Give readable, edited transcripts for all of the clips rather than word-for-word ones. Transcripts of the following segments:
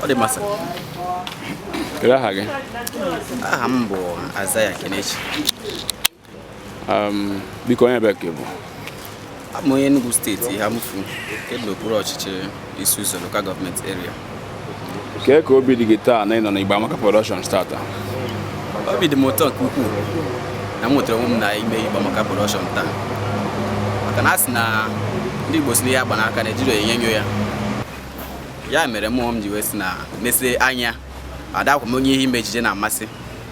Ọ dị masa. Kedu aha gị? Aha m bụ Azaya Kenechi. Biko onye ebe ka bụ? Abụ m onye Enugu steeti Ihamufu nke dị n'okpuru ọchịchị Isuzu Local Government Area. Kee ka obi dị gị taa na ị nọ na Igbo Amaka Production starter? Obi dị m ụtọ nke ukwuu na m nwetara onwe m na ime Igbo Amaka Production taa. Maka na a sị na ndị Igbo si na ihe agba n'aka na-ejiri enyo ya. Ya mere mmụọ m ji wee sị na nese anya adakwa m onye ihe ime ejije na-amasị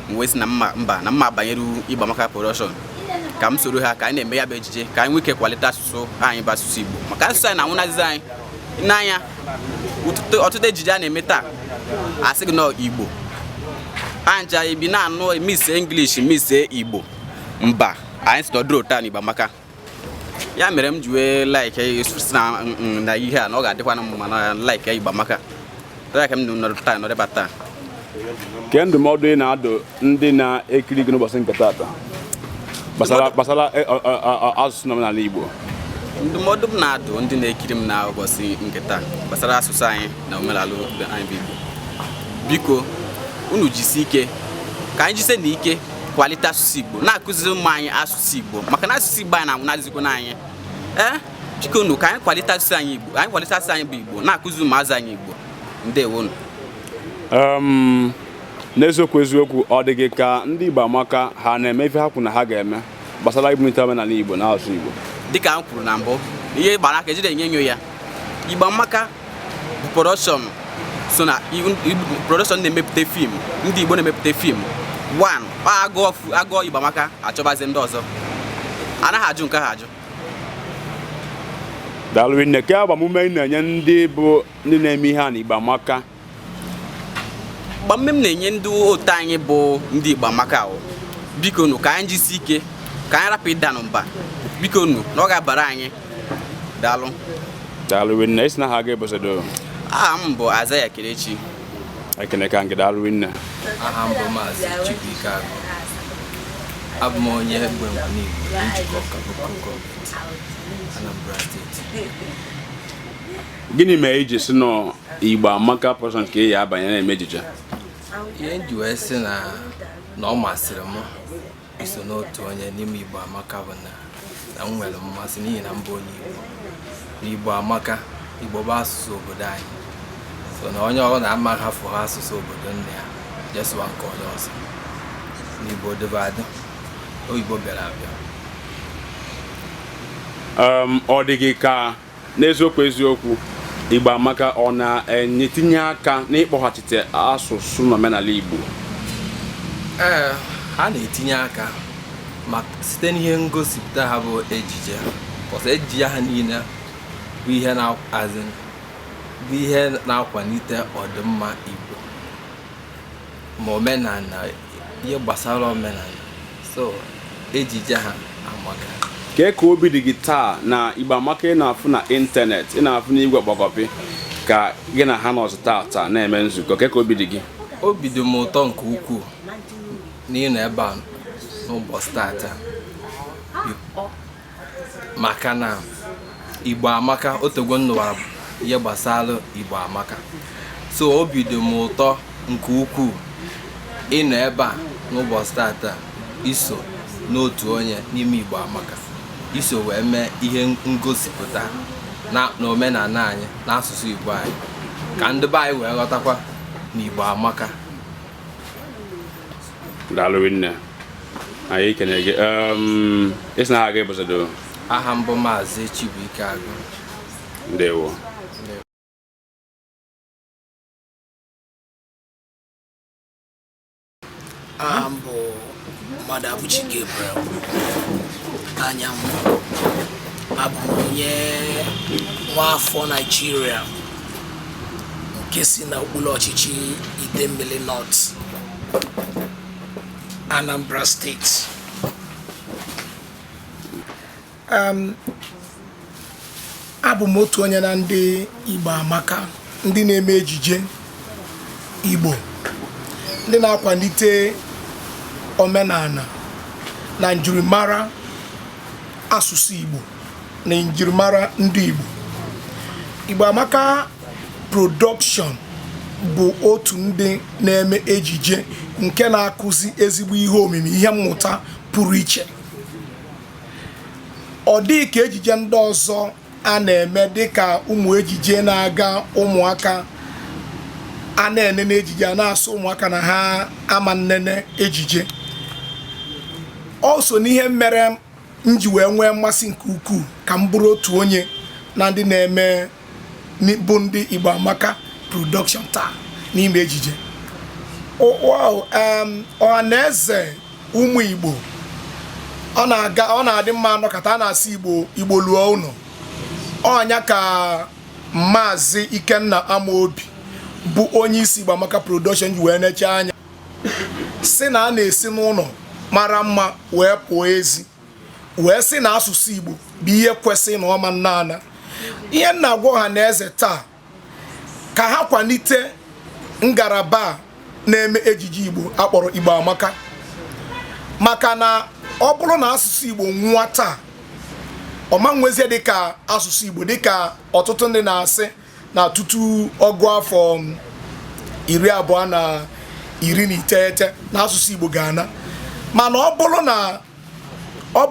m wee sị na mma banyere Igbo Amaka Production ka m soro ha ka anyị na-eme ya bụ ejije ka anyị nwee ike kwalite asụsụ anyị bụ asụsụ Igbo maka asụsụ anyị na-anwụnazizi anyị n'anya ọtụtụ ejije a na-eme taa asị gị nọ Igbo anja ebi na-anụ miss English miss Igbo mba anyị si nọdụrụ taa na Igbo Amaka. Ya mere m ji wee like na ihe a na ọ ga-adịkwa na mma na like Igbo Amaka. Ka m nọrọ taa. Kee ndụmọdụ ị na-adụ ndị na-ekiri gị n'ụbọchị nke taata gbasara asụsụ na omenala Igbo? Ndụmọdụ m na-adụ ndị na-ekiri m na ụbọchị nke taa gbasara asụsụ anyị na omenala anyị bụ Igbo. Biko unu jisi ike ka anyị jise na ike kwalite asụsụ Igbo na-akụziri ụmụ anyị asụsụ Igbo maka na asụsụ Igbo anyị na-anwụnazikwa n'anyị. Biko unu ka anyị kwalite asụsụ anyị Igbo bụ Igbo na-akụziri ụmụazị anyị Igbo. Ndewonu. N'eziokwu ọ dị gị ka ndị Igbo Amaka ha na-eme ife ha kwuru na ha ga-eme gbasara ibunite omenala Igbo na asụsụ Igbo? Dịka m kwuru na mbụ ihe gbara aka ejide enyo ya Igbo Amaka bụ production so na production na-emepụta fim ndị Igbo na-emepụta fim agụọ Igbo Amaka achọbazi ndị ọzọ anaghị ajụ nke ha ajụ. Daalụ nne. Ke agbamume ị na-enye ndị bụ ndị na-eme ihe a na Igbo Amaka? Agbamume m na-enye ndị otu anyị bụ ndị Igbo Amaka biko nụ ka anyị jisi ike ka anyị rapụ ịda n'mba biko nụ na ọ ga-abara anyị. Daalụ. Daalụ nne. Isi na ha ga-ebosodo? Aha m bụ Azaya Kenechi. Ekene ka nke daalụ nne. Aha m bụ Maazị Chibuike Agụ. Abụ m onye Egbe Igbo njikọ Ọkankwo Anambra Steeti. Gịnị mere iji si nọ Igbo Amaka Production ka ị ya abanye na-eme ejije? Ihe nji wee sị na ọ masịrị m iso n'otu onye n'ime Igbo Amaka bụ na m nwere mmasị n'ihi na mbụ onye Igbo na Igbo Amaka Igbo bụ asụsụ obodo anyị so na onye ọbụla amaghị hafụ ha asụsụ obodo nne ya jesụwa nke onye ọzọ n'Igbo dịbadị oyibo bịara abịa. Ọ dị gị ka n'eziokwu Igbo Amaka ọ na-etinye aka n'ịkpọghachite asụsụ na omenala Igbo? Ha na-etinye aka site n'ihe ngosipụta ha bụ ejije ejije ha niile bụ ihe na-akwalite ọdịmma Igbo ma omenala ihe gbasara omenala so ejije ha amaka. Kee ka obi dị gị taa na Igbo Amaka ị na-afụ na ịntanetị ị na-afụ n'igwe ọgbakọpị ka gị na ha nọzụ taa na-eme nzukọ? Kee ka obi dị gị? Obi dị m ụtọ nke ukwuu n'ịnọ ebe a n'ụbọchị taata maka na Igbo Amaka otego nnụwara ihe gbasara Igbo Amaka so obi dị m ụtọ nke ukwuu ịnọ ebe a n'ụbọchị taata iso n'otu onye n'ime Igbo Amaka iso wee mee ihe ngosipụta na omenala anyị n'asụsụ Igbo anyị ka ndị be anyị wee ghọtakwa na Igbo Amaka. Daalụ nne. Anyị kene gị. Isi na ha ga-ebosodo? Aha m bụ Maazị Chibuike Agụ. Ndewo. Aha m bụ Mmadụ Abụchi Gabriel Anyanwụ. Abụ m onye nwaafọ Naịjirịa nke si n'okpuru ọchịchị Idemmili North, Anambra Steeti. Abụ m otu onye na ndị Igbo Amaka ndị na-eme ejije Igbo ndị na-akwalite omenala na njirimara asụsụ Igbo na njirimara ndị Igbo. Igbo Amaka Production bụ otu ndị na-eme ejije nke na-akụzi ezigbo ihe omimi, ihe mmụta pụrụ iche. Ọ dị ka ejije ndị ọzọ a na-eme dịka ụmụ ejije na-aga ụmụaka a na-enene ejije, a na-asụ ụmụaka na ha ama nnene ejije. O so n'ihe mere m ji wee nwee mmasị nke ukwuu ka m bụrụ otu onye na ndị na-eme bụ ndị Igbo Amaka Production taa n'ime ejije. Ọhaneze ụmụ Igbo, ọ na-adị mma anọkọta a na-asị Igbo lụọ ụlọ. Ọnya ka Maazị Ikenna Amobi bụ onye isi Igbo Amaka Production ji wee neche anya si na a na-esi n'ụlọ mara mma wee pụọ ezi, wee sị na asụsụ Igbo bụ ihe kwesịrị na ọma nnana. Ihe nna agwa ọhaneze taa ka ha kwalite ngalaba na-eme ejije Igbo akpọrọ Igbo Amaka, maka na ọ bụrụ na asụsụ Igbo nwụọ taa, ọma nwezie dịka asụsụ Igbo, dịka ọtụtụ ndị na-asị na tutu ọgụ afọ 2019 na asụsụ Igbo ga-ana. Mana ọ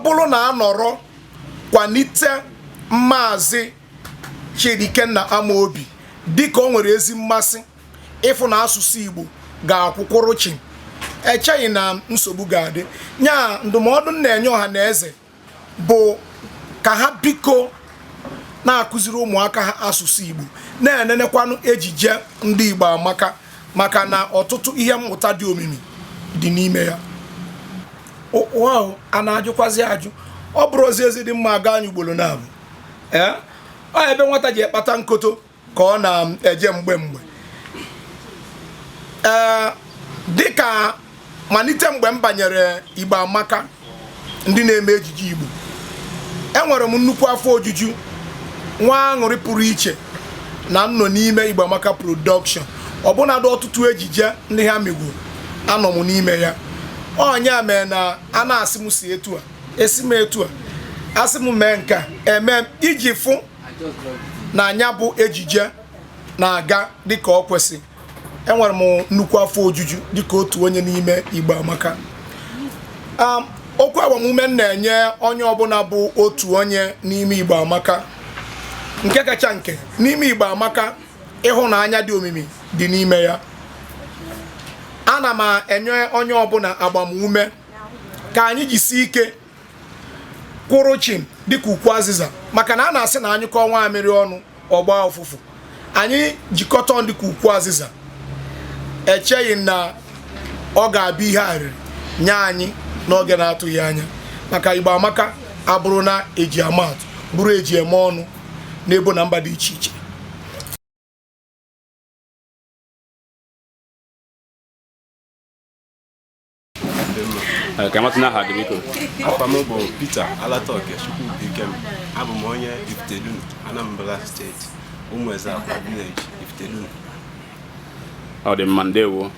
bụrụ na anọrọ kwalite Maazị Chidi Ikenna Amobi dịka o nwere ezi mmasị ịfụ na asụsụ Igbo ga-akwụkwụrụ chi, echeghị na nsogbu ga-adị. Nya ndụmọdụ na-enye ọhaneze bụ ka ha biko na-akụziri ụmụaka ha asụsụ Igbo, na-enenekwanụ ejije ndị Igbo Amaka, maka na ọtụtụ ihe mmụta dị omimi dị n'ime ya. A na-ajụkwazi ajụ, ọ bụrụ ozi ezi dị mma aga anyị ugboro na-abụ ọ ebe nwata ji ekpata nkoto ka ọ na-eje mgbe dịka malite mgbe m banyere Igbo Amaka ndị na-eme ejije Igbo, enwere m nnukwu afọ ojuju, nwa aṅụrị pụrụ iche na nọ n'ime Igbo Amaka Production. Ọbụnadị ọtụtụ ejije ndị ha megwuru anọ m n'ime ya. Ọnya mee na a na-asị m si etu a esi m etu a asị m mee nke a eme iji fụ na anya bụ ejije na-aga dịka ọ kwesị. Enwere m nnukwu afọ ojuju dịka otu onye n'ime Igbo Amaka. Okwu agbamume na-enye onye ọbụla bụ otu onye n'ime Igbo Amaka, nke kacha nke n'ime Igbo Amaka, ịhụnanya dị omimi dị n'ime ya. Ana m enye onye ọbụla agbamume ka anyị jisi ike kwụrụ chim dịka ukwu azịza, maka na a na-asị na anyị kọọ nwa amịrị ọnụ ọgba ụfụfụ. Anyị jikọta dịka ukwu azịza, echeghị na ọ ga-abịa ihe arịrị nye anyị n'oge na-atụghị anya, maka Igbo Amaka abụrụ na eji amatụ bụrụ eji eme ọnụ n'ebo na mba dị iche iche. Ka matụna ha dị biko. Afọ m bụ Peter Alatoke Chukwubikem. Abụ m onye Iftelun, Anambra Steeti, Umuezakwa Village, Iftelun. Ọ dị mma, ndewo.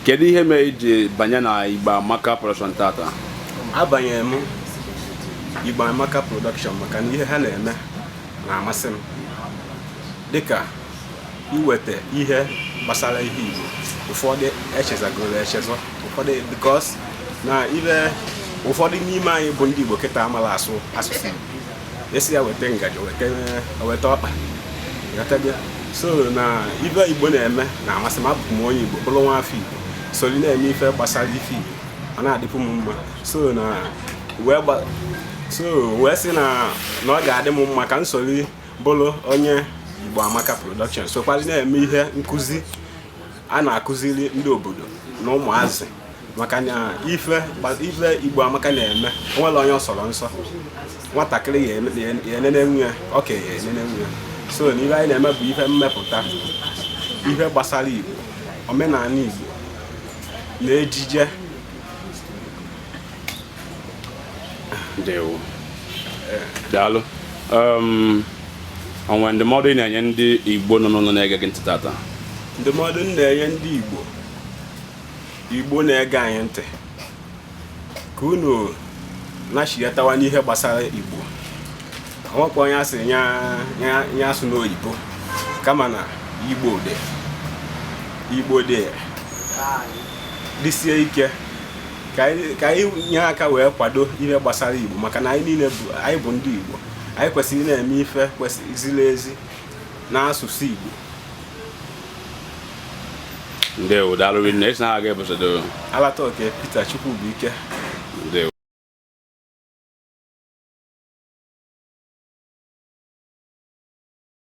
Kedu ihe mere iji banye na Igbo Amaka Production tata? Abanyere m Igbo Amaka Production maka na ihe ha na-eme na-amasị m, dịka iweta ihe gbasara ihe Igbo. Ụfọdụ echezagoro echezọ, ụfọdụ because na ile ụfọdụ n'ime anyị bụ ndị Igbo kịta amala asụ asụsụ Igbo. Esi ya weta ngaji weta ọkpa, so na ibe Igbo na-eme na-amasị m. Abụ m onye Igbo, bụrụ nwa afọ Igbo, sori na-eme ife gbasara ife Igbo, ọ na-adịpụ m mma. So na wee sị na ọ ga-adị m mma ka m sori bụrụ onye Igbo Amaka Production, sokwara na-eme ihe nkụzi a na-akụziri ndị obodo na ụmụazị, maka na ife Igbo Amaka na-eme onwere onye ọ sọrọ nsọ. Nwatakịrị ya enene nwe ya, okenye ya enene nwe ya. So na ife anyị na-eme bụ ife mmepụta ihe gbasara Igbo, omenala Igbo na ejije. Ndewo. Daalụ. Onwe ndụmọdụ ị na-enye ndị Igbo nọ n'ụlọ na-ege gị ntị tata? Ndụmọdụ m na-enye ndị Igbo na-ege anyị ntị ka unu na-achịghatawa n'ihe gbasara Igbo. Onwekwa onye asị ya asụ n'oyibo, kama na Igbo dị dịsie ike ka anyị nye aka wee kwado ihe gbasara Igbo maka na anyị bụ ndị Igbo. Anyị kwesịrị na-eme ife ziri ezi n'asụsụ Igbo. Ndewo, daalụ rinne. Esi na-aga ebusodo Alatoke Peter Chukwubuike. Ndewo.